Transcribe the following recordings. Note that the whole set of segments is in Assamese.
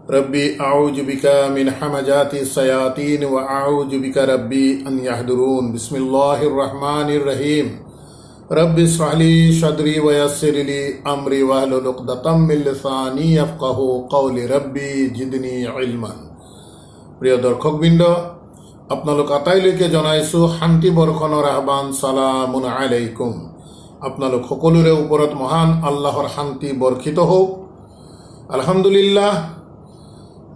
रब्बी आऊज़ु बिका मिन हमाजाति सयातीन व आऊज़ु बिका रब्बी अन यहदुरून। बिस्मिल्लाहिर रहमानिर रहीम। रब्बि इश्रह ली सदरी व यस्सिर ली अमरी वहलुल उक़दतम मिन लिसानी यफ़क़हू क़ौली रब्बी जिदनी इल्मन। प्रिय दर्शकबृन्द, আপোনালোক আটাইলৈকে জনাইছো শান্তি বৰ্ষণৰ আহ্বান। সালামুন আলাইকুম। আপোনালোক সকলোৰে ওপৰত মহান আল্লাহৰ শান্তি বৰ্ষিত হওক। আলহামদুলিল্লাহ,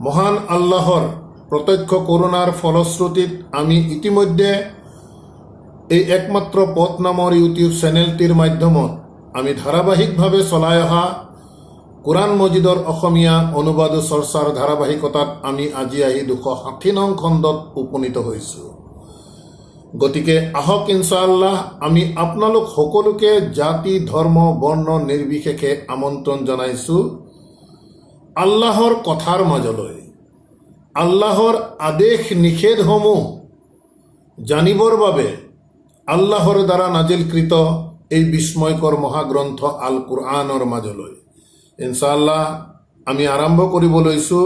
মহান আল্লাহৰ প্ৰত্যক্ষ কৰোণাৰ ফলশ্ৰুতিত আমি ইতিমধ্যে এই একমাত্ৰ পথ নামৰ ইউটিউব চেনেলটিৰ মাধ্যমত আমি ধাৰাবাহিকভাৱে চলাই অহা কোৰআন মজিদৰ অসমীয়া অনুবাদ চৰ্চাৰ ধাৰাবাহিকতাত আমি আজি আহি 260 নং খণ্ডত উপনীত হৈছোঁ। গতিকে আহক ইনশাআল্লাহ আমি আপোনালোক সকলোকে জাতি ধৰ্ম বৰ্ণ নিৰ্বিশেষে আমন্ত্ৰণ জনাইছোঁ আল্লাহৰ কথাৰ মাজলৈ। আল্লাহৰ আদেশ নিষেধসমূহ জানিবৰ বাবে আল্লাহৰ দ্বাৰা নাজিলকৃত এই বিস্ময়কৰ মহাগ্ৰন্থ আল কুৰআনৰ মাজলৈ ইনশাআল্লাহ আমি আৰম্ভ কৰিব লৈছোঁ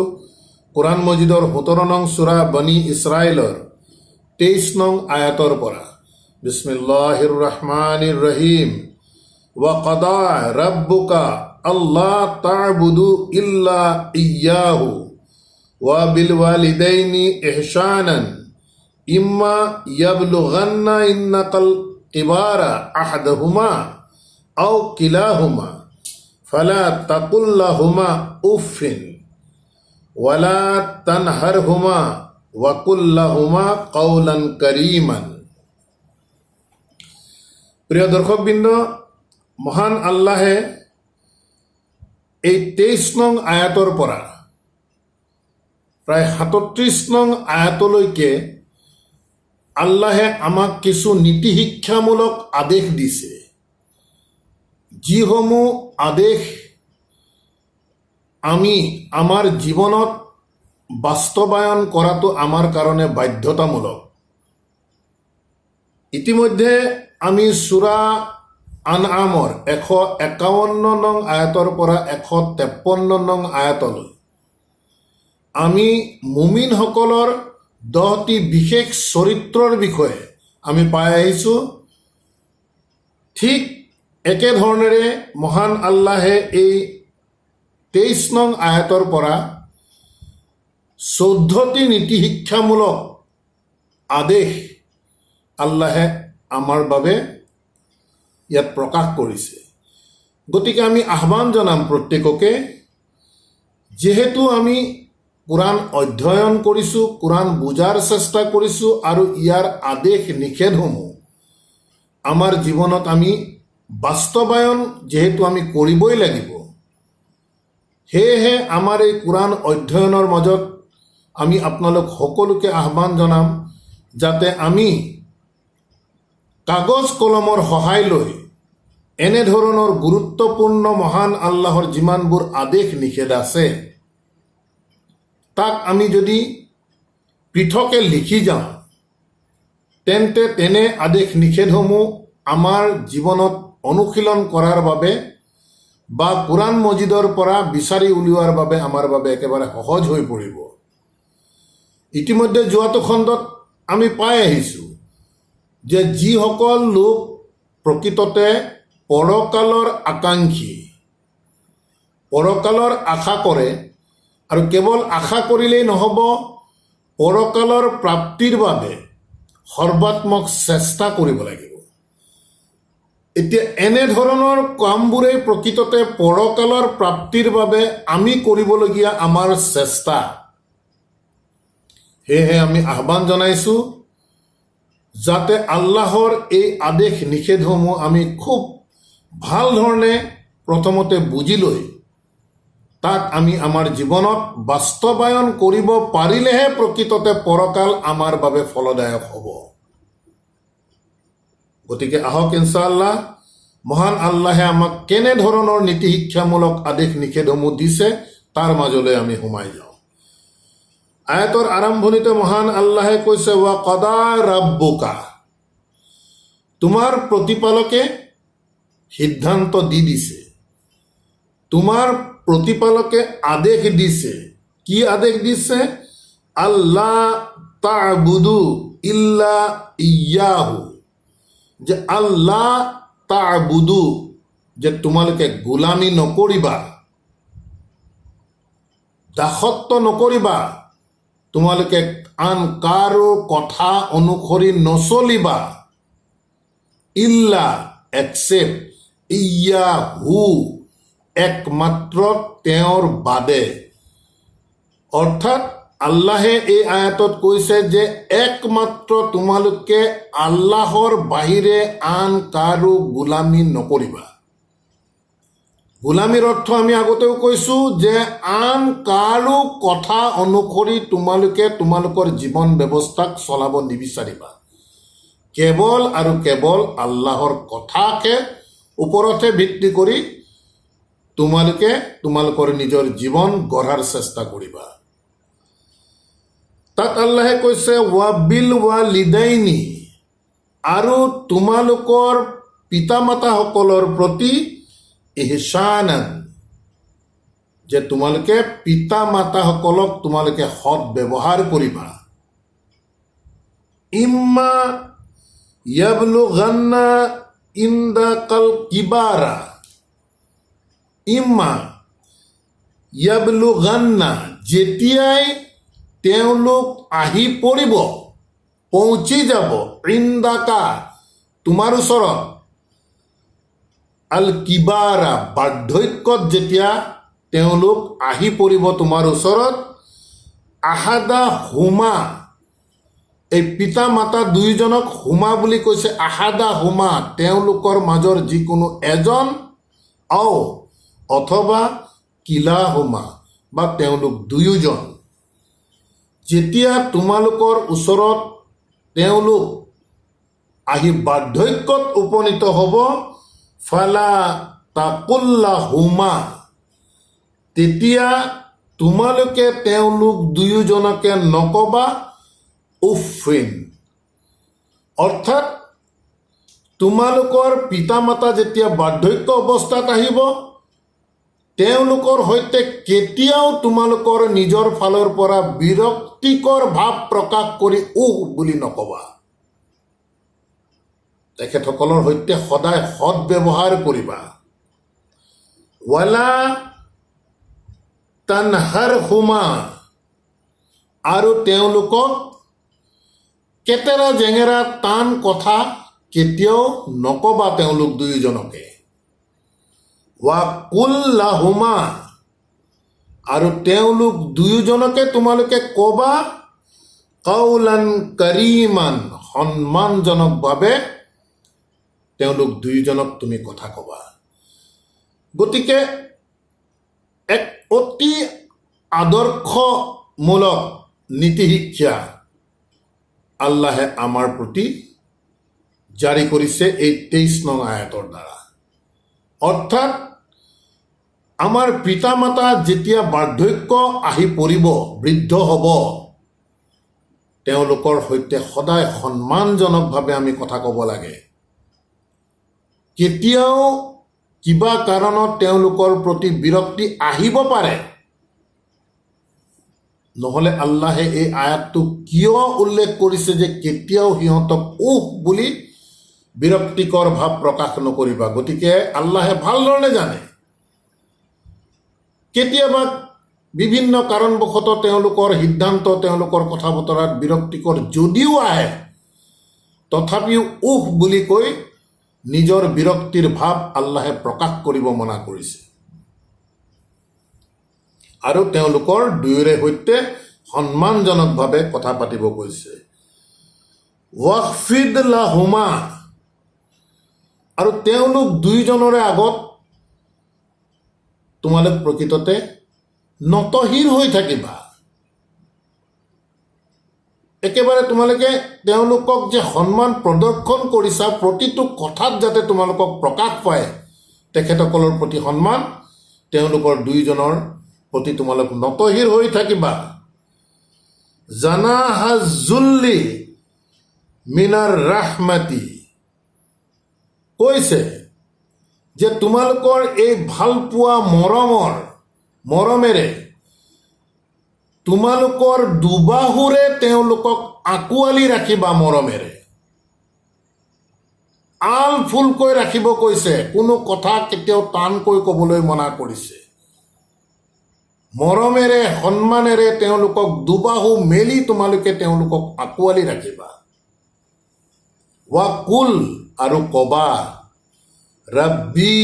কোৰআন মজিদৰ 17 নং সূৰা বনি ইছৰাইলৰ 23 নং আয়াতৰ পৰা। বিসমিল্লাহিৰ ৰহমানিৰ ৰহিম। ওয়া কাদা রাব্বুকা আল্লা তা'বুদু ইল্লা ইয়্যাহু ওয়া বিল ওয়ালিদাইনি ইহসানান ইম্মা ইয়াবলুগান্না ইন্নাকাল কিবারা আহাদুহুমা আও কিলাহুমা ফালা তাকুল লাহুমা উফিন ওয়ালা তানহারহুমা ওয়া কুল লাহুমা কাওলান কারীমান। প্রিয় দর্শকবৃন্দ, মহান আল্লাহে এই 23 নং আয়াতৰ পৰা প্ৰায় 37 নং আয়াতলৈকে আল্লাহে আমাক কিছু নীতি শিক্ষামূলক আদেশ দিছে, যিসমূহ আদেশ আমি আমাৰ জীৱনত বাস্তৱায়ন কৰাটো আমাৰ কাৰণে বাধ্যতামূলক। ইতিমধ্যে আমি সূৰা আনআমৰ 151 নং আয়াতৰ পৰা 153 নং আয়াতলৈ আমি মুমিনসকলৰ 10টি বিশেষ চৰিত্ৰৰ বিষয়ে আমি পাই আহিছোঁ। ঠিক একেধৰণেৰে মহান আল্লাহে এই 23 নং আয়াতৰ পৰা 14টি নীতি শিক্ষামূলক আদেশ আল্লাহে আমাৰ বাবে ইয়াত প্ৰকাশ কৰিছে। গতিকে আমি আহ্বান জনাম প্ৰত্যেককে, যেহেতু আমি কোৰআন অধ্যয়ন কৰিছোঁ, কোৰআন বুজাৰ চেষ্টা কৰিছোঁ আৰু ইয়াৰ আদেশ নিষেধসমূহ আমাৰ জীৱনত আমি বাস্তৱায়ন যেহেতু আমি কৰিবই লাগিব, সেয়েহে আমাৰ এই কোৰআন অধ্যয়নৰ মাজত আমি আপোনালোক সকলোকে আহ্বান জনাম যাতে আমি কাগজ কলমৰ সহায় লৈ এনেধৰণৰ গুৰুত্বপূৰ্ণ মহান আল্লাহৰ যিমানবোৰ আদেশ নিষেধ আছে তাক আমি যদি পৃথকে লিখি যাওঁ তেন্তে তেনে আদেশ নিষেধসমূহ আমাৰ জীৱনত অনুশীলন কৰাৰ বাবে বা কোৰআন মজিদৰ পৰা বিচাৰি উলিওৱাৰ বাবে আমাৰ বাবে একেবাৰে সহজ হৈ পৰিব। ইতিমধ্যে যোৱাটো খণ্ডত আমি পাই আহিছোঁ যে যিসকল লোক প্ৰকৃততে পৰকালৰ আকাংক্ষী, পৰকালৰ আশা কৰে আৰু কেৱল আশা কৰিলেই নহ'ব, পৰকালৰ প্ৰাপ্তিৰ বাবে সৰ্বাত্মক চেষ্টা কৰিব লাগিব। এতিয়া এনেধৰণৰ কামবোৰেই প্ৰকৃততে পৰকালৰ প্ৰাপ্তিৰ বাবে আমি কৰিবলগীয়া আমাৰ চেষ্টা। সেয়েহে আমি আহ্বান জনাইছোঁ যাতে আল্লাহৰ এই আদেশ নিষেধসমূহ আমি খুব ভাল ধৰণে প্ৰথমতে বুজি লৈ তাক আমি আমাৰ জীৱনত বাস্তৱায়ন কৰিব পাৰিলেহে প্ৰকৃততে পৰকাল আমাৰ বাবে ফলদায়ক হ'ব। গতিকে আহক ইনশাআল্লাহ মহান আল্লাহে আমাক কেনেধৰণৰ নীতি শিক্ষামূলক আদেশ নিষেধসমূহ দিছে তাৰ মাজলৈ আমি সোমাই যাওঁ। আয়াতৰ আৰম্ভণিতে মহান আল্লাহে কৈছে ওয়া কাদা ৰাব্বুকা, তোমাৰ প্ৰতিপালকে সিদ্ধান্ত দি দিছে, তোমাৰ প্ৰতিপালকে আদেশ দিছে কি আদেশ দিছে? আল্লাহ তা'বুদু ইল্লা ইয়াহু, যে আল্লাহ তা'বুদু, যে তোমালোকে গোলামী নকৰিবা, দাসত্ব নকৰিবা, তোমালোকে আন কাৰো কথা অনুসৰি নচলিবা, ইল্লা এক্সেপ্ট ইয়াহু, একমাত্ৰ তেওঁৰ বাদে। অৰ্থাৎ আল্লাহে এই আয়াতত কৈছে যে একমাত্ৰ তোমালোকে আল্লাহৰ বাহিৰে আন কাৰো গোলামী নকৰিবা। গোলামীৰ অৰ্থ আমি আগতেও কৈছোঁ যে আন কাৰো কথা অনুসৰি তোমালোকে তোমালোকৰ জীৱন ব্যৱস্থাক চলাব নিবিচাৰিবা। কেৱল আৰু কেৱল আল্লাহৰ কথাকে ওপৰতহে ভিত্তি কৰি তোমালোকে তোমালোকৰ নিজৰ জীৱন গঢ়াৰ চেষ্টা কৰিবা। তাত আল্লাহে কৈছে ৱাবিল ৱালিদাইনি, আৰু তোমালোকৰ পিতা মাতাসকলৰ প্ৰতি ইহসানান, যে তোমালোকে পিতা মাতাসকলক তোমালোকে সৎ ব্যৱহাৰ কৰিবা। ইম্মা ইয়াবলুগান্না ইনদাকাল কিবাৰা, ইম্মা ইয়াবলুগান্না, যেতিয়াই তেওঁলোক আহি পৰিব, পৌঁছি যাব, ইন্দাকা তোমাৰ ওচৰত, আল কিবাৰা বাৰ্ধক্যত যেতিয়া তেওঁলোক আহি পৰিব তোমাৰ ওচৰত, আহাদা হুমা, এই পিতা মাতা দুয়োজনক হুমা বুলি কৈছে, আহাদা হুমা তেওঁলোকৰ মাজৰ যিকোনো এজন, অথবা কিলা হুমা বা তেওঁলোক দুয়োজন, যেতিয়া তোমালোকৰ ওচৰত তেওঁলোক আহি বাৰ্ধক্যত উপনীত হ'ব, ফালা তাকুল্লাহুমা, তেতিয়া তোমালোকে তেওঁলোক দুয়োজনকে নকবা উফিন। অৰ্থাৎ তোমালোকৰ পিতা মাতা যেতিয়া বাৰ্ধক্য অৱস্থাত আহিব, তেওঁলোকৰ সৈতে কেতিয়াও তোমালোকৰ নিজৰ ফালৰ পৰা বিৰক্তিকৰ ভাৱ প্ৰকাশ কৰি বুলি নকবা। তেখেতসকলৰ সৈতে সদায় সৎ ব্যৱহাৰ কৰিবা। ৱালা তানহাৰহুমা, আৰু তেওঁলোকক কেতেৰা জেঙেৰা টান কথা কেতিয়াও নকবা তেওঁলোক দুয়োজনকে। ৱাকুল্লাহুমা, আৰু তেওঁলোক দুয়োজনকে তোমালোকে কবা কাউলান কাৰিমান, সন্মানজনকভাৱে তেওঁলোক দুয়োজনক তুমি কথা কবা। গতিকে এক অতি আদৰ্শমূলক নীতি শিক্ষা আল্লাহে আমাৰ প্ৰতি জাৰি কৰিছে এই 23 নং আয়াতৰ দ্বাৰা। অৰ্থাৎ আমাৰ পিতা মাতা যেতিয়া বাৰ্ধক্য আহি পৰিব, বৃদ্ধ হ'ব, তেওঁলোকৰ সৈতে সদায় সন্মানজনকভাৱে আমি কথা ক'ব লাগে। কেতিয়াও কিবা কাৰণত তেওঁলোকৰ প্ৰতি বিৰক্তি আহিব পাৰে, নহ'লে আল্লাহে এই আয়াতটো কিয় উল্লেখ কৰিছে যে কেতিয়াও সিহঁতক বুলি বিৰক্তিকৰ ভাৱ প্ৰকাশ নকৰিবা। গতিকে আল্লাহে ভালধৰণে জানে কেতিয়াবা বিভিন্ন কাৰণবশতঃ তেওঁলোকৰ সিদ্ধান্ত, তেওঁলোকৰ কথা বতৰাত বিৰক্তিকৰ যদিও আহে, তথাপিও বুলি কৈ নিজৰ বিৰক্তিৰ ভাৱ আল্লাহে প্ৰকাশ কৰিব মনা কৰিছে। আৰু তেওঁলোকৰ দুয়োৰে সৈতে সন্মানজনকভাৱে কথা পাতিব কৈছে। ৱাখফিদ লাহুমা, আৰু তেওঁলোক দুয়োজনৰে আগত তোমালোক প্ৰকৃততে নতশিৰ হৈ থাকিবা। একেবাৰে তোমালোকে তেওঁলোকক যে সন্মান প্ৰদৰ্শন কৰিছা, প্ৰতিটো কথাত যাতে তোমালোকক প্ৰকাশ পায় তেখেতসকলৰ প্ৰতি সন্মান, তেওঁলোকৰ দুয়োজনৰ প্ৰতি তোমালোক নতশিৰ হৈ থাকিবা। জানাহাজুল্লি মিনাৰ ৰাহমাতি, কৈছে যে তোমালোকৰ এই ভালপোৱা মৰমেৰে তোমালোকৰ দুবাহুৰে তেওঁলোকক আঁকোৱালি ৰাখিবা মৰমেৰে। আল ফুলকৈ ৰাখিব কৈছে, কোনো কথা কেতিয়াও টানকৈ ক'বলৈ মনা কৰিছে। মৰমেৰে সন্মানেৰে তেওঁলোকক দুবাহু মেলি তোমালোকে তেওঁলোকক আঁকোৱালি ৰাখিবা। ৱাকুল আৰু কবা, ৰাব্বি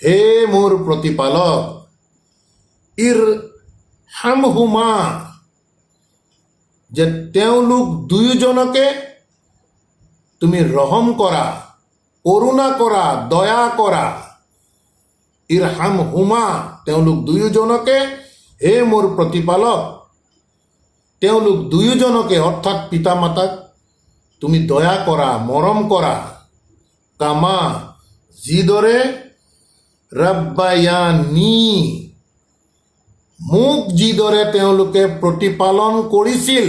হে মোৰ প্ৰতিপালক, ইৰহামহুমা যে তেওঁলোক দুয়োজনকে তুমি ৰহম কৰা, কৰোণা কৰা, দয়া কৰা। ইৰহামহুমা তেওঁলোক দুয়োজনকে, হে মোৰ প্ৰতিপালক তেওঁলোক দুয়োজনকে অৰ্থাৎ পিতা মাতাক তুমি দয়া কৰা, মৰম কৰা। কামা যিদৰে ৰাব্বায়ানী মোক যিদৰে তেওঁলোকে প্ৰতিপালন কৰিছিল,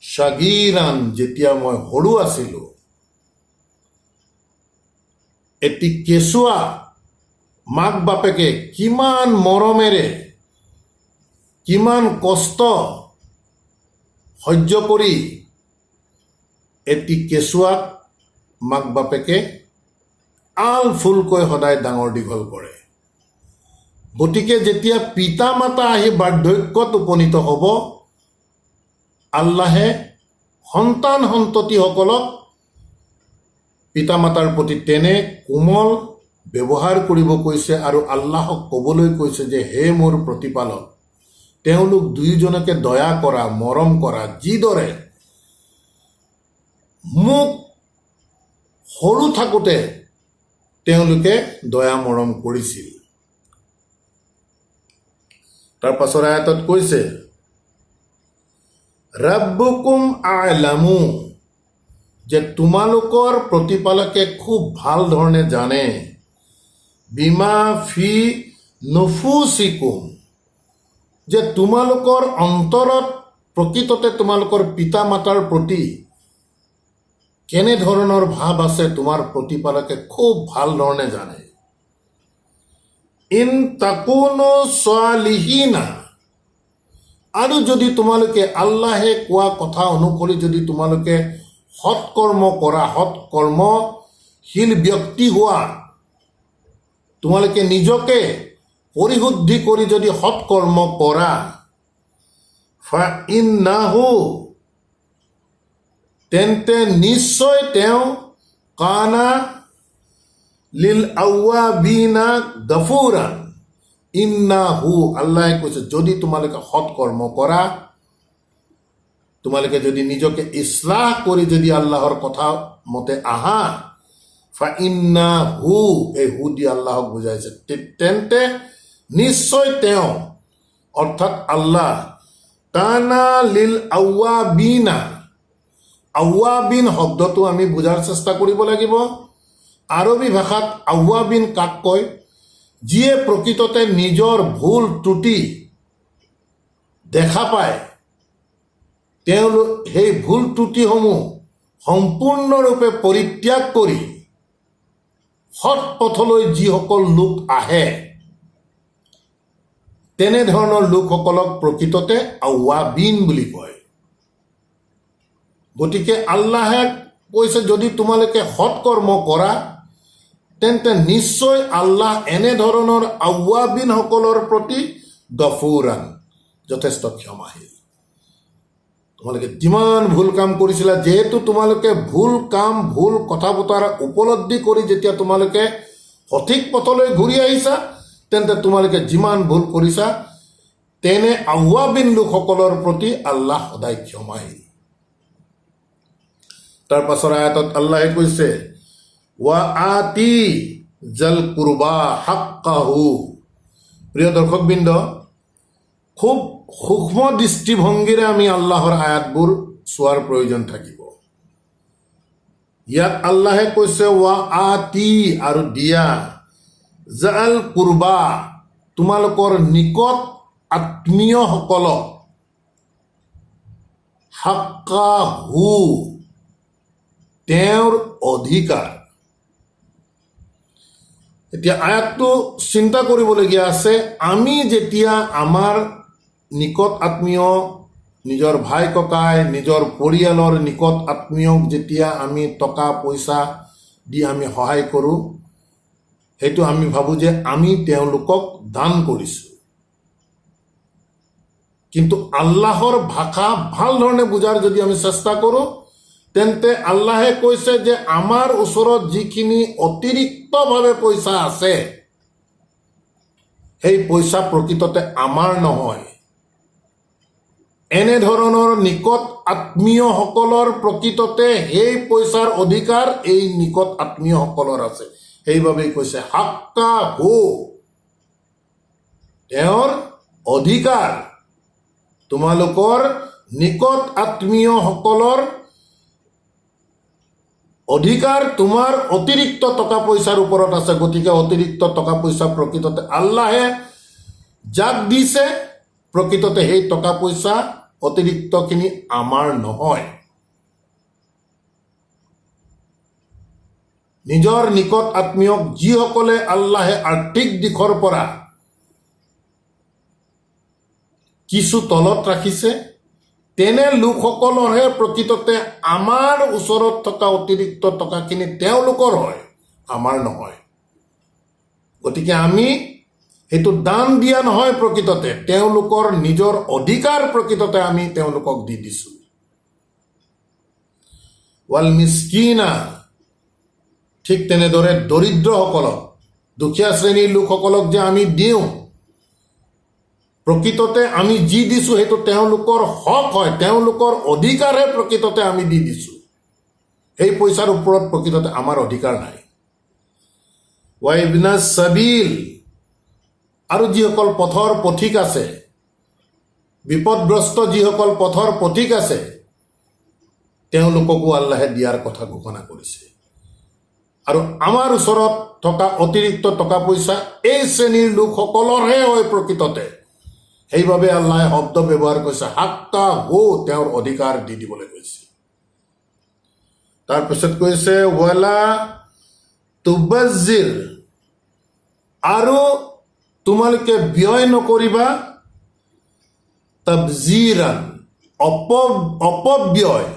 সাগীৰান যেতিয়া মই সৰু আছিলোঁ। এটি কেঁচুৱা মাক বাপেকে কিমান মৰমেৰে কিমান কষ্ট সহ্য কৰি এটি কেঁচুৱাক মাক বাপেকে আল ফুলকৈ সদায় ডাঙৰ দীঘল কৰে। গতিকে যেতিয়া পিতা মাতা আহি বাৰ্ধক্যত উপনীত হ'ব, আল্লাহে সন্তান সন্ততিসকলক পিতা মাতাৰ প্ৰতি তেনে কোমল ব্যৱহাৰ কৰিব কৈছে আৰু আল্লাহক ক'বলৈ কৈছে যে হে মোৰ প্ৰতিপালক, তেওঁলোক দুয়োজনকে দয়া কৰা, মৰম কৰা, যিদৰে মোক সৰু থাকোঁতে তেওঁলোকে দয়া মৰম কৰিছিল। তাৰ পাছৰ আয়াতত কৈছে, ৰাব্বুকুম আ'লামু যে তোমালোকৰ প্ৰতিপালকে খুব ভাল ধৰণে জানে, বিমা ফি নুফুচিকুম যে তোমালোকৰ অন্তৰত প্ৰকৃততে তোমালোকৰ পিতা মাতাৰ প্ৰতি কেনেধৰণৰ ভাৱ আছে তোমাৰ প্ৰতিপালকে খুব ভাল ধৰণে জানে। ইন তাকুনু সালিহিনা আৰু যদি তোমালোকে আল্লাহে কোৱা কথা অনুসৰি যদি তোমালোকে সৎকৰ্ম কৰা, সৎকৰ্মশীল ব্যক্তি হোৱা, তোমালোকে নিজকে পৰিশুদ্ধি কৰি যদি সৎকৰ্ম কৰা, ফাইন্নাহু তেন্তে নিশ্চয় তেওঁ কানা লিল আউৱাবিনা গফুৰান। ইন্নাহু আল্লাহে কৈছে যদি তোমালোকে সৎকৰ্ম কৰা, তোমালোকে যদি নিজকে ইছলাহ কৰি যদি আল্লাহৰ কথা মতে আহা, ফাইন্নাহু এই হু দি আল্লাহক বুজাইছে, তেন্তে নিশ্চয় তেওঁ অৰ্থাৎ আল্লাহ কানা লিল আউৱাবিনা। আউৱাবিন শব্দটো আমি বুজাৰ চেষ্টা কৰিব লাগিব। আৰবী ভাষাত আউৱাবিন কাক কয়? যিয়ে প্ৰকৃততে নিজৰ ভুল ত্ৰুটি দেখা পায়, তেওঁলোক সেই ভুল ত্ৰুটিসমূহ সম্পূৰ্ণৰূপে পৰিত্যাগ কৰি সৎ পথলৈ যিসকল লোক আহে, তেনেধৰণৰ লোকসকলক প্ৰকৃততে আউৱাবিন বুলি কয়। গতিকে আল্লাহে কৈছে যদি তোমালোকে সৎকৰ্ম কৰা, তেন্তে নিশ্চয় আল্লাহ এনেধৰণৰ আউৱাবিনসকলৰ প্ৰতি গফুৰান যথেষ্ট ক্ষমাশীল। তোমালোকে যিমান ভুল কাম কৰিছিলা, যিহেতু তোমালোকে ভুল কাম, ভুল কথা বতৰা উপলব্ধি কৰি যেতিয়া তোমালোকে সঠিক পথলৈ ঘূৰি আহিছা, তেন্তে তোমালোকে যিমান ভুল কৰিছা, তেনে আউৱাবিন লোকসকলৰ প্ৰতি আল্লাহ সদায় ক্ষমাশীল। তাৰ পাছৰ আয়াতত আল্লাহে কৈছে, ৱা আতি জাল কুৰবা হাক্কাহু। প্ৰিয় দৰ্শকবৃন্দ, খুব সূক্ষ্ম দৃষ্টিভংগীৰে আমি আল্লাহৰ আয়াতবোৰ চোৱাৰ প্ৰয়োজন থাকিব। ইয়াত আল্লাহে কৈছে ৱা আতি আৰু দিয়া, জাল কুৰবা তোমালোকৰ নিকট আত্মীয়সকলক, হাক্কাহু তেওঁৰ অধিকাৰ। এতিয়া আয়াতটো চিন্তা কৰিবলগীয়া আছে। আমি যেতিয়া আমাৰ নিকট আত্মীয়, নিজৰ ভাই ককাই, নিজৰ পৰিয়ালৰ নিকট আত্মীয়ক যেতিয়া আমি টকা পইচা দি আমি সহায় কৰোঁ, সেইটো আমি ভাবোঁ যে আমি তেওঁলোকক দান কৰিছোঁ। কিন্তু আল্লাহৰ ভাষা ভাল ধৰণে বুজাৰ যদি আমি চেষ্টা কৰোঁ, তেন্তে আল্লাহে কৈছে যে আমাৰ ওচৰত যিখিনি অতিৰিক্তভাৱে পইচা আছে, সেই পইচা প্ৰকৃততে আমাৰ নহয়। এনেধৰণৰ নিকট আত্মীয়সকলৰ প্ৰকৃততে সেই পইচাৰ অধিকাৰ এই নিকট আত্মীয়সকলৰ আছে। সেইবাবেই কৈছে হাক্কা হো, তেওঁৰ অধিকাৰ। তোমালোকৰ নিকট আত্মীয়সকলৰ অধিকাৰ তোমাৰ অতিৰিক্ত টকা পইচাৰ ওপৰত আছে। গতিকে অতিৰিক্ত টকা পইচা প্ৰকৃততে আল্লাহে যাক দিছে, প্ৰকৃততে সেই টকা পইচা অতিৰিক্তখিনি আমাৰ নহয়। নিজৰ নিকট আত্মীয়ক যিসকলে আল্লাহে আৰ্থিক দিশৰ পৰা কিছু তলত ৰাখিছে, তেনে লোকসকলৰহে প্ৰকৃততে আমাৰ ওচৰত থকা অতিৰিক্ত টকাখিনি তেওঁলোকৰ হয়, আমাৰ নহয়। গতিকে আমি সেইটো দান দিয়া নহয়, প্ৰকৃততে তেওঁলোকৰ নিজৰ অধিকাৰ প্ৰকৃততে আমি তেওঁলোকক দি দিছোঁ। ৱাল মিসকিনা, ঠিক তেনেদৰে দৰিদ্ৰসকলক, দুখীয়া শ্ৰেণীৰ লোকসকলক যে আমি দিওঁ, প্ৰকৃততে আমি যি দিছোঁ সেইটো তেওঁলোকৰ হক হয়, তেওঁলোকৰ অধিকাৰহে প্ৰকৃততে আমি দি দিছোঁ। সেই পইচাৰ ওপৰত প্ৰকৃততে আমাৰ অধিকাৰ নাই। ৱাইবনা সাবিল, আৰু যিসকল পথৰ পথিক আছে, বিপদগ্ৰস্ত যিসকল পথৰ পথিক আছে, তেওঁলোককো আল্লাহে দিয়াৰ কথা ঘোষণা কৰিছে। আৰু আমাৰ ওচৰত থকা অতিৰিক্ত টকা পইচা এই শ্ৰেণীৰ লোকসকলৰহে হয় প্ৰকৃততে। সেইবাবে আল্লাহে শব্দ ব্যৱহাৰ কৰিছে হাক্কা হো, তেওঁৰ অধিকাৰ দি দিবলৈ কৈছে। তাৰপিছত কৈছে ৱালা তুবাজ্জিৰ, আৰু তোমালোকে ব্যয় নকৰিবা তাবজিৰান, অপব্যয়।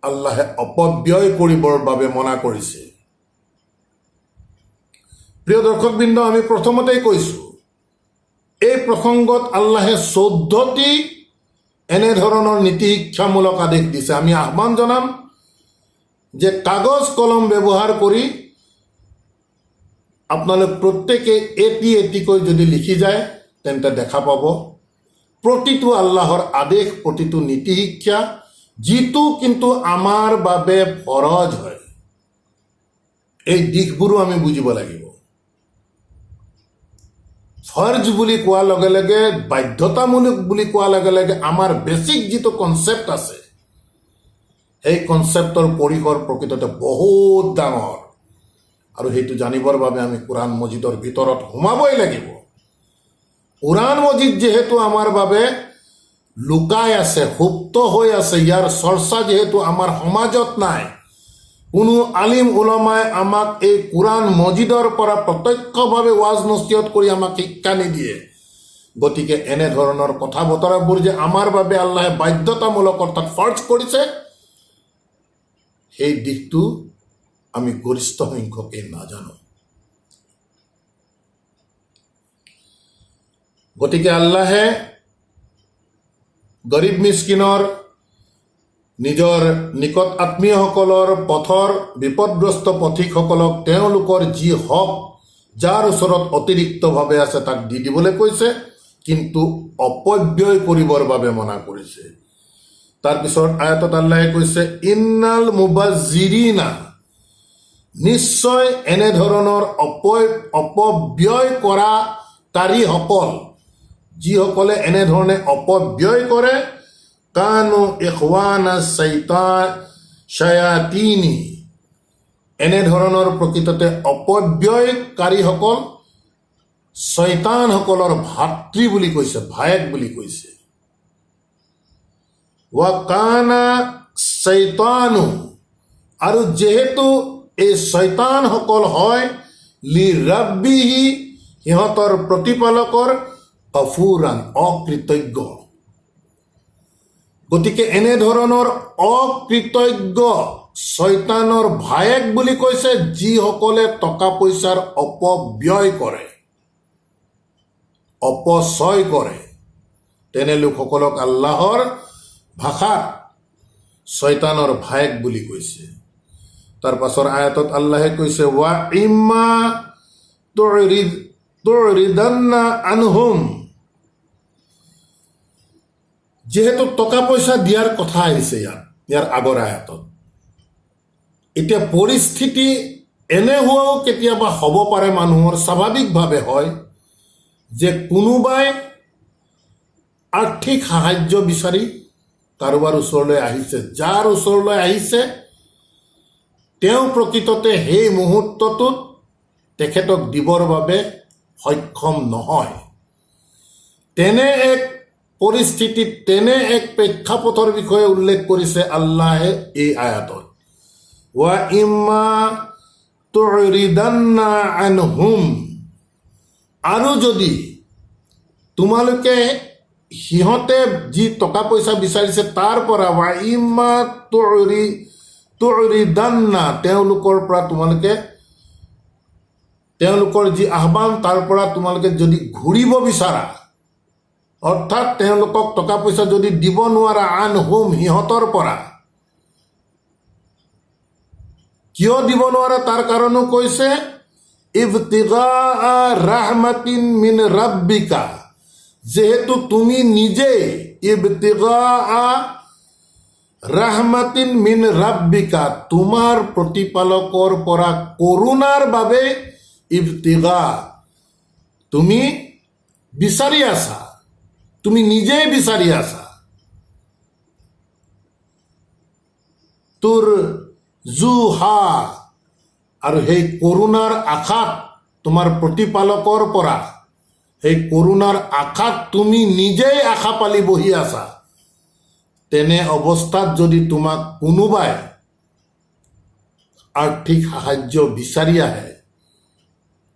আল্লাহে অপব্যয় কৰিবৰ বাবে মনা কৰিছে। প্ৰিয় দৰ্শকবৃন্দ, আমি প্ৰথমতেই কৈছোঁ, এই প্ৰসংগত আল্লাহে 14টি এনেধৰণৰ নীতি শিক্ষামূলক আদেশ দিছে। আমি আহ্বান জনাম যে কাগজ কলম ব্যৱহাৰ কৰি আপোনালোক প্ৰত্যেকে এটি এটিকৈ যদি লিখি যায়, তেন্তে দেখা পাব প্ৰতিটো আল্লাহৰ আদেশ, প্ৰতিটো নীতি শিক্ষা, যিটো কিন্তু আমাৰ বাবে ফৰজ হয়, এই দিশবোৰো আমি বুজিব লাগিব। ফৰ্জ বুলি কোৱাৰ লগে লগে, বাধ্যতামূলক বুলি কোৱাৰ লগে লগে আমাৰ বেছিক যিটো কনচেপ্ট আছে, সেই কনচেপ্টৰ পৰিসৰ প্ৰকৃততে বহুত ডাঙৰ। আৰু সেইটো জানিবৰ বাবে আমি কোৰআন মজিদৰ ভিতৰত সোমাবই লাগিব। কোৰআন মজিদ যিহেতু আমাৰ বাবে লুকাই আছে, সুপ্ত হৈ আছে, ইয়াৰ চৰ্চা যিহেতু আমাৰ সমাজত নাই, কোনো আলিম উলামাই আমাক এই কোৰআন মজিদৰ পৰা প্ৰত্যক্ষভাৱে ৱাজ নচিহত কৰি আমাক শিক্ষা নিদিয়ে। গতিকে এনেধৰণৰ কথা বতৰাবোৰ যে আমাৰ বাবে আল্লাহে বাধ্যতামূলক অৰ্থাৎ ফৰ্জ কৰিছে, সেই দিশটো আমি গৰিষ্ঠ সংখ্যকে নাজানো। গতিকে আল্লাহে গৰীব মিসকিনৰ, নিজৰ নিকট আত্মীয়সকলৰ, পথৰ বিপদগ্ৰস্ত পথিকসকলক তেওঁলোকৰ যি হক, যাৰ ওচৰত অতিৰিক্তভাৱে আছে, তাক দি দিবলৈ কৈছে, কিন্তু অপব্যয় কৰিবৰ বাবে মনা কৰিছে। তাৰপিছত আয়াতত আল্লাহে কৈছে ইন্নাল মুবাজ্জিৰিনা, নিশ্চয় এনেধৰণৰ অপব্যয় কৰাকাৰীসকল, যিসকলে এনেধৰণে অপব্যয় কৰে, কানু ইখৱানা শায়াতিনি, এনেধৰণৰ প্ৰকৃততে অপব্যয়কাৰীসকল শয়তানসকলৰ ভাতৃ বুলি কৈছে, ভায়েক বুলি কৈছে। ৱা কানা শৈতানু, আৰু যিহেতু এই শৈতানসকল হয় লি ৰাব্বিহি, সিহঁতৰ প্ৰতিপালকৰ কাফুৰান, অকৃতজ্ঞ। গতিকে এনেধৰণৰ অকৃতজ্ঞ শয়তানৰ ভায়েক বুলি কৈছে যিসকলে টকা পইচাৰ অপব্যয় কৰে, অপচয় কৰে। তেনে লোকসকলক আল্লাহৰ ভাষাত শয়তানৰ ভায়েক বুলি কৈছে। তাৰ পাছৰ আয়াতত আল্লাহে কৈছে ৱা ইম্মা তুৰিদান্না আনহুম, যেহেতু টকা পইচা দিয়াৰ কথা আহিছে ইয়াৰ আগৰ আয়াতত, এতিয়া পৰিস্থিতি এনে হোৱাও কেতিয়াবা হ'ব পাৰে, মানুহৰ স্বাভাৱিকভাৱে হয় যে কোনোবাই আৰ্থিক সাহায্য বিচাৰি কাৰোবাৰ ওচৰলৈ আহিছে, যাৰ ওচৰলৈ আহিছে তেওঁ প্ৰকৃততে সেই মুহূৰ্তটোত তেখেতক দিবৰ বাবে সক্ষম নহয়। তেনে এক পৰিস্থিতিত, তেনে এক প্ৰেক্ষাপটৰ বিষয়ে উল্লেখ কৰিছে আল্লাহে এই আয়াতত। ৱা ইম্মা তুৰিদান্না আনহুম, আৰু যদি তোমালোকে সিহঁতে যি টকা পইচা বিচাৰিছে তাৰ পৰা, ৱা ইম্মা তুৰিদান্না, তেওঁলোকৰ পৰা তোমালোকে, তেওঁলোকৰ যি আহ্বান তাৰ পৰা তোমালোকে যদি ঘূৰিব বিচাৰা, অৰ্থাৎ তেওঁলোকক টকা পইচা যদি দিব নোৱাৰা, আনহুম, সিহঁতৰ পৰা। কিয় দিব নোৱাৰা তাৰ কাৰণো কৈছে ইবতিগা ৰাহমাতিন মিন ৰাব্বিকা, যেহেতু তুমি নিজেই ইবতিগা ৰাহমাতিন মিন ৰাব্বিকা, তোমাৰ প্ৰতিপালকৰ পৰা কৰোণাৰ বাবে ইবতিগা, তুমি বিচাৰি আছা, তুমি নিজেই বিচাৰি আছা। তোৰ জুহা, আৰু সেই কৰোণাৰ আশাত তোমাৰ প্ৰতিপালকৰ পৰা, সেই কৰোণাৰ আশাত তুমি নিজেই আশা পালি বহি আছা। তেনে অৱস্থাত যদি তোমাক কোনোবাই আৰ্থিক সাহায্য বিচাৰি আহে,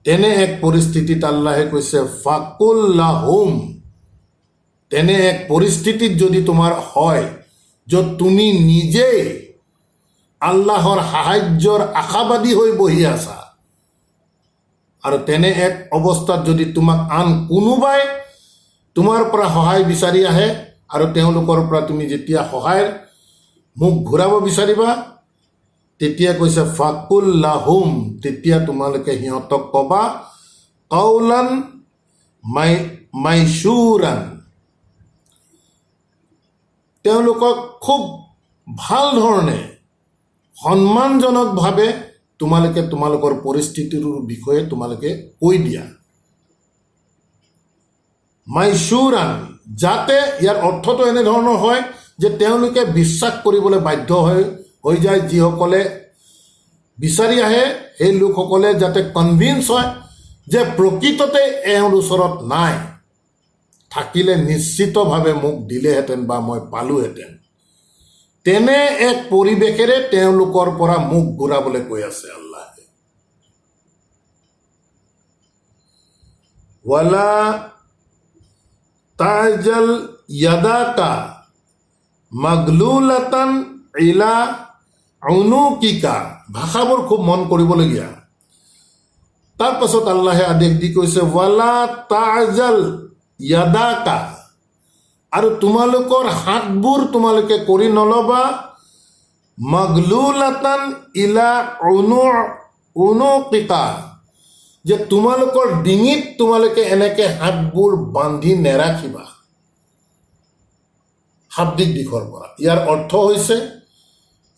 তেনে এক পৰিস্থিতিত আল্লাহে কৈছে ফাকুল লাহুম, তেনে এক পৰিস্থিতিত যদি তোমাৰ হয় য'ত তুমি নিজেই আল্লাহৰ সাহায্যৰ আশাবাদী হৈ বহি আছা, আৰু তেনে এক অৱস্থাত যদি তোমাক আন কোনোবাই তোমাৰ পৰা সহায় বিচাৰি আহে, আৰু তেওঁলোকৰ পৰা তুমি যেতিয়া সহায়ৰ মুখ ঘূৰাব বিচাৰিবা, তেতিয়া কৈছে ফাকুল লাহুম, তেতিয়া তোমালোকে সিহঁতক কবা কাউলান মাইশুৰান, তেওঁলোকক খুব ভাল ধৰণে সন্মানজনকভাৱে তোমালোকে তোমালোকৰ পৰিস্থিতিৰ বিষয়ে তোমালোকে কৈ দিয়া। মাইশুৰান, যাতে ইয়াৰ অৰ্থটো এনেধৰণৰ হয় যে তেওঁলোকে বিশ্বাস কৰিবলৈ বাধ্য হৈ যায়, যিসকলে বিচাৰি আহে সেই লোকসকলে যাতে কনভিন্স হয় যে প্ৰকৃততে এওঁৰ ওচৰত নাই, থাকিলে নিশ্চিতভাৱে মোক দিলেহেঁতেন বা মই পালোহেঁতেন। তেনে এক পৰিৱেশেৰে তেওঁলোকৰ পৰা মুখ ঘূৰাবলৈ কৈ আছে আল্লাহে। ৱালা তাজাল ইয়াদাকা মাগলুলাতান ইলা উনুকিকা, ভাষাবোৰ খুব মন কৰিবলগীয়া। তাৰ পাছত আল্লাহে আদেশ দি কৈছে ৱালা তাজাল ইয়াদাকা, আৰু তোমালোকৰ হাতবোৰ তোমালোকে কৰি নলবা মাগলুলাতান ইলা উনুকিকা, যে তোমালোকৰ ডিঙিত তোমালোকে এনেকে হাতবোৰ বান্ধি নেৰাখিবা, শাব্দিক দিশৰ পৰা। ইয়াৰ অৰ্থ হৈছে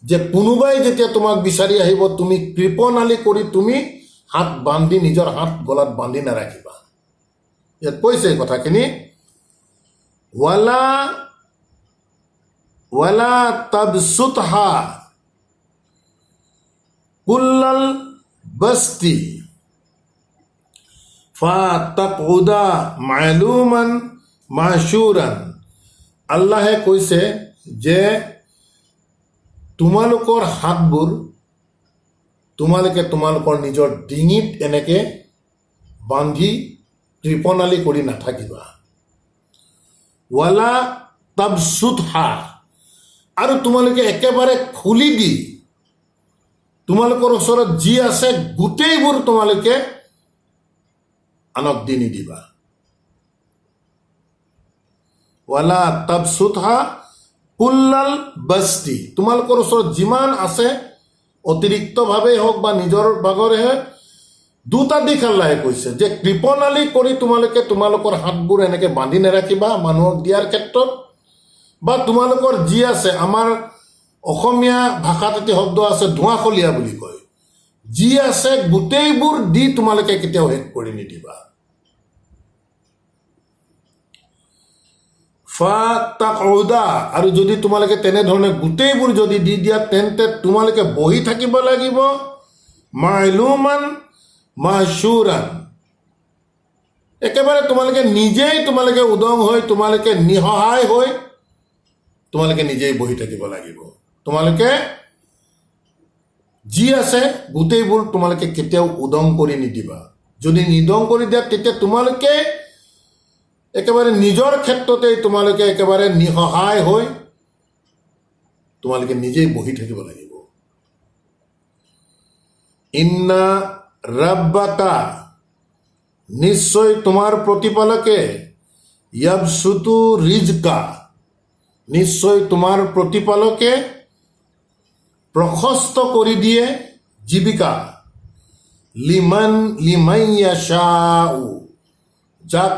যে কোনোবাই যেতিয়া তোমাক বিচাৰি আহিব, তুমি কৃপণালি কৰি তুমি হাত বান্ধি, নিজৰ হাত গলাত বান্ধি নাৰাখিবা। ইয়াত কৈছে কথাখিনি ৱালা তাবসুতহা কুল্লাল বস্তি ফাতাকুদা মালুমান মাশুৰান। আল্লাহে কৈছে যে তোমালোকৰ হাতবোৰ তোমালোকে তোমালোকৰ নিজৰ ডিঙিত এনেকে বান্ধি কৃপণালি কৰি নাথাকিবা। ৱালা তাবসুতহা, আৰু তোমালোকে একেবাৰে খুলি দি তোমালোকৰ ওচৰত যি আছে গোটেইবোৰ তোমালোকে আনক দি নিদিবা। ৱালা তাবসুতহা কুল্লাল বাস্তি, তোমালোকৰ ওচৰত যিমান আছে অতিৰিক্তভাৱেই হওক বা নিজৰ ভাগৰে, দুটা দিশ আল্লাহে কৈছে যে কৃপণালী কৰি তোমালোকে তোমালোকৰ হাতবোৰ এনেকে বান্ধি নাৰাখিবা মানুহক দিয়াৰ ক্ষেত্ৰত, বা তোমালোকৰ যি আছে, আমাৰ অসমীয়া ভাষাত এটি শব্দ আছে ধোঁৱাখলীয়া বুলি কয়, যি আছে গোটেইবোৰ দি তোমালোকে কেতিয়াও শেষ কৰি নিদিবা। ফাতাকউদা, আৰু যদি তোমালোকে তেনেধৰণে গোটেইবোৰ যদি দি দিয়া তেন্তে তোমালোকে বহি থাকিব লাগিব মালুমান মাশুৰান, একেবাৰে তোমালোকে নিজেই তোমালোকে উদং হৈ তোমালোকে নিসহায় হৈ তোমালোকে নিজেই বহি থাকিব লাগিব। তোমালোকে যি আছে গোটেইবোৰ তোমালোকে কেতিয়াও উদং কৰি নিদিবা। যদি নিদং কৰি দিয়া তেতিয়া তোমালোকে একেবাৰে নিজৰ ক্ষেত্ৰতেই তোমালোকে একেবাৰে নিসহায় হৈ তোমালোকে নিজেই বহি থাকিব লাগিব। ইন্না ৰাব্বাকা, নিশ্চয় তোমাৰ প্ৰতিপালকে, ইয়াবসুতু ৰিজকা, নিশ্চয় তোমাৰ প্ৰতিপালকে প্ৰশস্ত কৰি দিয়ে জীৱিকা, লিমান লিমাইয়াশাউ, যাক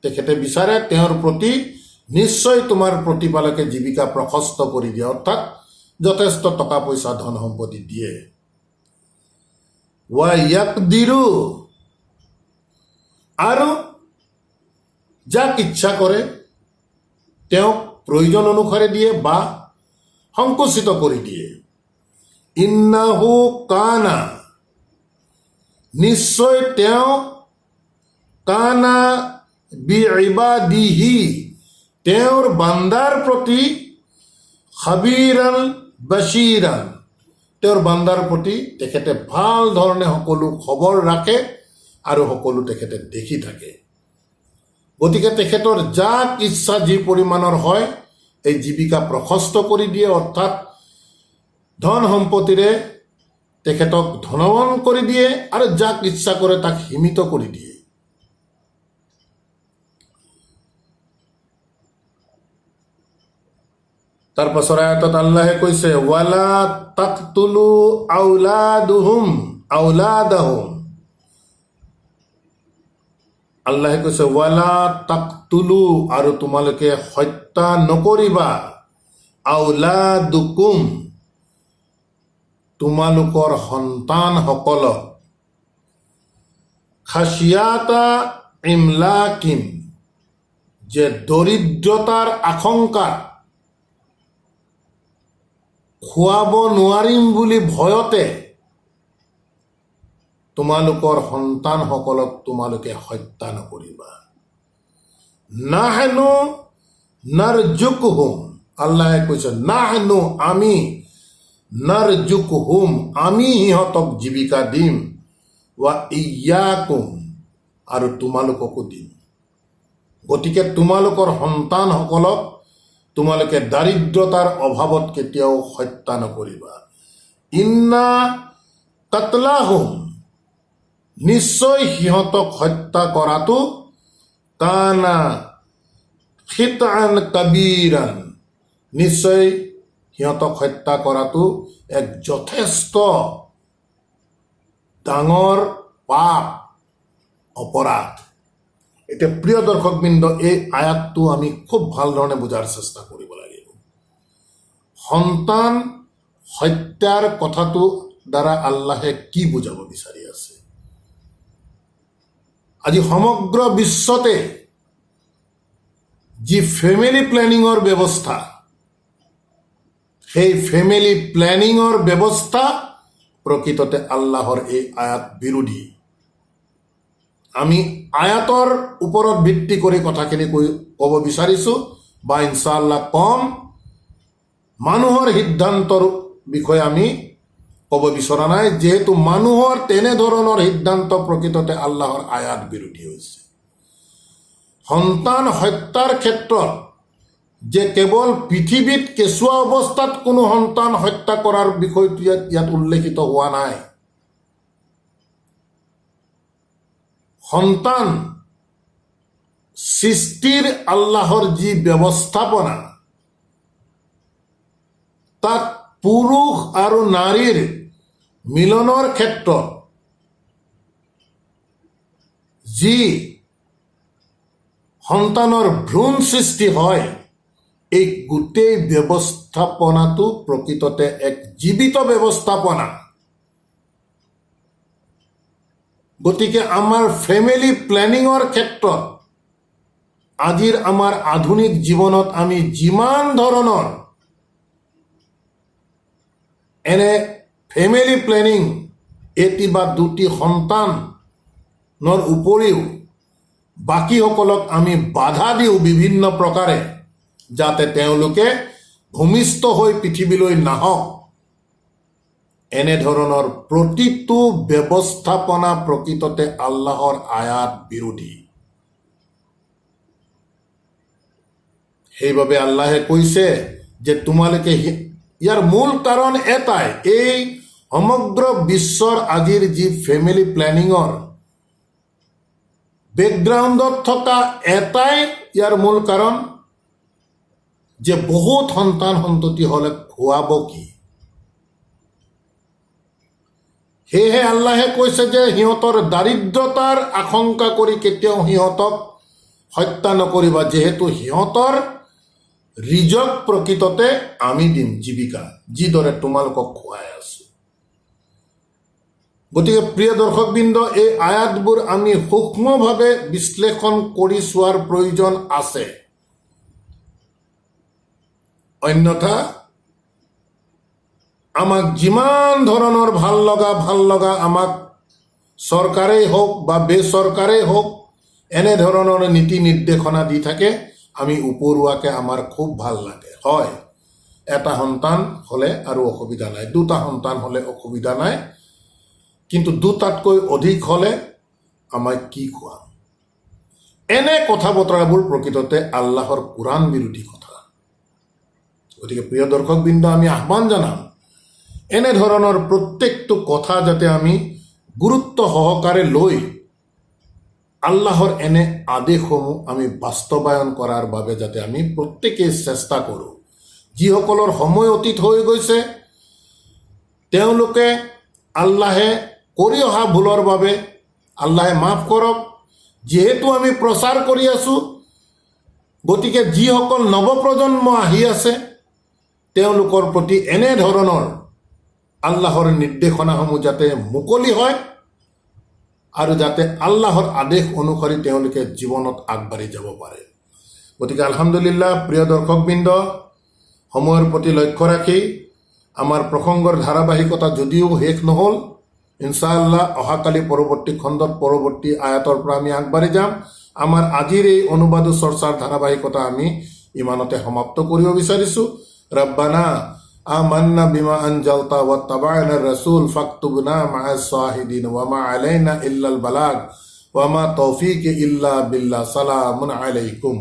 তেখেতে বিচাৰে তেওঁৰ প্ৰতি নিশ্চয় তোমাৰ প্ৰতিপালকে জীৱিকা প্ৰশস্ত কৰি দিয়ে, অৰ্থাৎ যথেষ্ট টকা পইচা ধন সম্পত্তি দিয়ে। ৱা ইয়াকদিৰু, আৰু যাক ইচ্ছা কৰে তেওঁক প্ৰয়োজন অনুসাৰে দিয়ে বা সংকুচিত কৰি দিয়ে। ইন্নাহু কানা, নিশ্চয় তেওঁ কানা বিইবাদিহি, তেওঁৰ বান্দাৰ প্ৰতি খাবিৰান বাছিৰান, তেওঁৰ বান্দাৰ প্ৰতি তেখেতে ভাল ধৰণে সকলো খবৰ ৰাখে আৰু সকলো তেখেতে দেখি থাকে। গতিকে তেখেতৰ যাক ইচ্ছা যি পৰিমাণৰ হয় এই জীৱিকা প্ৰশস্ত কৰি দিয়ে, অৰ্থাৎ ধন সম্পত্তিৰে তেখেতক ধনৱান কৰি দিয়ে, আৰু যাক ইচ্ছা কৰে তাক সীমিত কৰি দিয়ে। তাৰ পাছৰ আয়াতত আল্লাহে কৈছে ৱালা তাকতুলু আউলাদাহুম, আল্লাহে কৈছে ৱালা তাকতুলু, আৰু তোমালোকে হত্যা নকৰিবা, আউলাদুকুম, তোমালোকৰ সন্তানসকলক, খাচিয়াতা ইমলাকিন, যে দৰিদ্ৰতাৰ আশংকা, খুৱাব নোৱাৰিম বুলি ভয়তে তোমালোকৰ সন্তানসকলক তোমালোকে হত্যা নকৰিবা। নাহনু নাৰজুকুহুম, আল্লাহে কৈছে নাহনু, আমি, নাৰজুকুহুম, আমি সিহঁতক জীৱিকা দিম, ৱা ইয়্যাকুম, আৰু তোমালোককো দিম। গতিকে তোমালোকৰ সন্তানসকলক তোমালোকে দাৰিদ্ৰতাৰ অভাৱত কেতিয়াও হত্যা নকৰিবা। ইন্না কাতলাহুম, নিশ্চয় সিহঁতক হত্যা কৰাটো, কানা খিতআন কাবীৰান, নিশ্চয় সিহঁতক হত্যা কৰাটো এক যথেষ্ট ডাঙৰ পাপ, অপৰাধ। এতিয়া প্ৰিয় দৰ্শকবৃন্দ, এই আয়াতটো আমি খুব ভাল ধৰণে বুজাৰ চেষ্টা কৰিব লাগিব। সন্তান হত্যাৰ কথাটো দ্বাৰা আল্লাহে কি বুজাব বিচাৰি আছে? আজি সমগ্ৰ বিশ্বতে যি ফেমিলি প্লেনিঙৰ ব্যৱস্থা, সেই ফেমিলি প্লেনিঙৰ ব্যৱস্থা প্ৰকৃততে আল্লাহৰ এই আয়াত বিৰোধী। আমি আয়াতৰ ওপৰত ভিত্তি কৰি কথাখিনি ক'ব বিচাৰিছোঁ, বা ইনশাআল্লাহ কম, মানুহৰ সিদ্ধান্তৰ বিষয়ে আমি ক'ব বিচৰা নাই, যিহেতু মানুহৰ তেনেধৰণৰ সিদ্ধান্ত প্ৰকৃততে আল্লাহৰ আয়াত বিৰোধী হৈছে। সন্তান হত্যাৰ ক্ষেত্ৰত যে কেৱল পৃথিৱীত কেঁচুৱা অৱস্থাত কোনো সন্তান হত্যা কৰাৰ বিষয়টো ইয়াত উল্লেখিত হোৱা নাই। সন্তান সৃষ্টিৰ আল্লাহৰ যি ব্যৱস্থাপনা, তাত পুৰুষ আৰু নাৰীৰ মিলনৰ ক্ষেত্ৰত যি সন্তানৰ ভ্ৰূণ সৃষ্টি হয়, এই গোটেই ব্যৱস্থাপনাটো প্ৰকৃততে এক জীৱিত ব্যৱস্থাপনা। গতিকে আমাৰ ফেমিলি প্লেনিঙৰ ক্ষেত্ৰত আজিৰ আমাৰ আধুনিক জীৱনত আমি যিমান ধৰণৰ এনে ফেমিলি প্লেনিং, এটি বা দুটি সন্তানৰ উপৰিও বাকীসকলক আমি বাধা দিওঁ বিভিন্ন প্ৰকাৰে, যাতে তেওঁলোকে ভূমিষ্ঠ হৈ পৃথিৱীলৈ নাহক। এনেধৰণৰ প্ৰতিটো ব্যৱস্থাপনা প্ৰকৃততে আল্লাহৰ আয়াত বিৰোধী। সেইবাবে আল্লাহে কৈছে যে তোমালোকে, ইয়াৰ মূল কাৰণ এটাই, এই সমগ্ৰ বিশ্বৰ আজিৰ যি ফেমিলি প্লেনিঙৰ বেকগ্ৰাউণ্ডত থকা এটাই ইয়াৰ মূল কাৰণ যে বহুত সন্তান সন্ততি হ'লে খুৱাব কি। সেয়েহে আল্লাহে কৈছে যে সিহঁতৰ দাৰিদ্ৰতাৰ আশংকা কৰি কেতিয়াও সিহঁতক হত্যা নকৰিবা, যিহেতু সিহঁতৰ ৰিজক প্ৰকৃততে আমি দিম, জীৱিকা, যিদৰে তোমালোকক খুৱাই আছো। গতিকে প্ৰিয় দৰ্শকবৃন্দ, এই আয়াতবোৰ আমি সূক্ষ্মভাৱে বিশ্লেষণ কৰি চোৱাৰ প্ৰয়োজন আছে। অন্যথা আমাক যিমান ধৰণৰ ভাল লগা আমাক চৰকাৰেই হওক বা বেচৰকাৰেই হওক এনেধৰণৰ নীতি নিৰ্দেশনা দি থাকে, আমি উপৰুৱাকে আমাৰ খুব ভাল লাগে। হয়, এটা সন্তান হ'লে আৰু অসুবিধা নাই, দুটা সন্তান হ'লে অসুবিধা নাই, কিন্তু দুটাতকৈ অধিক হ'লে আমাক কি খুৱাম? এনে কথা বতৰাবোৰ প্ৰকৃততে আল্লাহৰ কোৰাণ বিৰোধী কথা। গতিকে প্ৰিয় দৰ্শকবৃন্দ, আমি আহ্বান জনাম এনেধৰণৰ প্ৰত্যেকটো কথা যাতে আমি গুৰুত্ব সহকাৰে লৈ আল্লাহৰ এনে আদেশসমূহ আমি বাস্তৱায়ন কৰাৰ বাবে যাতে আমি প্ৰত্যেকেই চেষ্টা কৰোঁ। যিসকলৰ সময় অতীত হৈ গৈছে তেওঁলোকে আল্লাহে কৰি অহা ভুলৰ বাবে আল্লাহে মাফ কৰক। যিহেতু আমি প্ৰচাৰ কৰি আছোঁ, গতিকে যিসকল নৱপ্ৰজন্ম আহি আছে তেওঁলোকৰ প্ৰতি এনেধৰণৰ আল্লাহৰ নিৰ্দেশনাসমূহ যাতে মুকলি হয় আৰু যাতে আল্লাহৰ আদেশ অনুসৰি তেওঁলোকে জীৱনত আগবাঢ়ি যাব পাৰে। গতিকে আলহামদুলিল্লাহ, প্ৰিয় দৰ্শকবৃন্দ, সময়ৰ প্ৰতি লক্ষ্য ৰাখি আমাৰ প্ৰসংগৰ ধাৰাবাহিকতা যদিও শেষ নহ'ল, ইনশাআল্লাহ অহাকালি পৰৱৰ্তী খণ্ডত পৰৱৰ্তী আয়াতৰ পৰা আমি আগবাঢ়ি যাম। আমাৰ আজিৰ এই অনুবাদ চৰ্চাৰ ধাৰাবাহিকতা আমি ইমানতে সমাপ্ত কৰিব বিচাৰিছোঁ। ৰব্বানা আমান্না বিমা আনজালতা ওয়াত্তাবা'না রাসূল ফাকতুবনা মা'আস শাহিদিন ওয়া মা আলাইনা ইল্লাল বালাগ ওয়া মা তৌফিক ইল্লা বিল্লাহ। সালামুন আলাইকুম।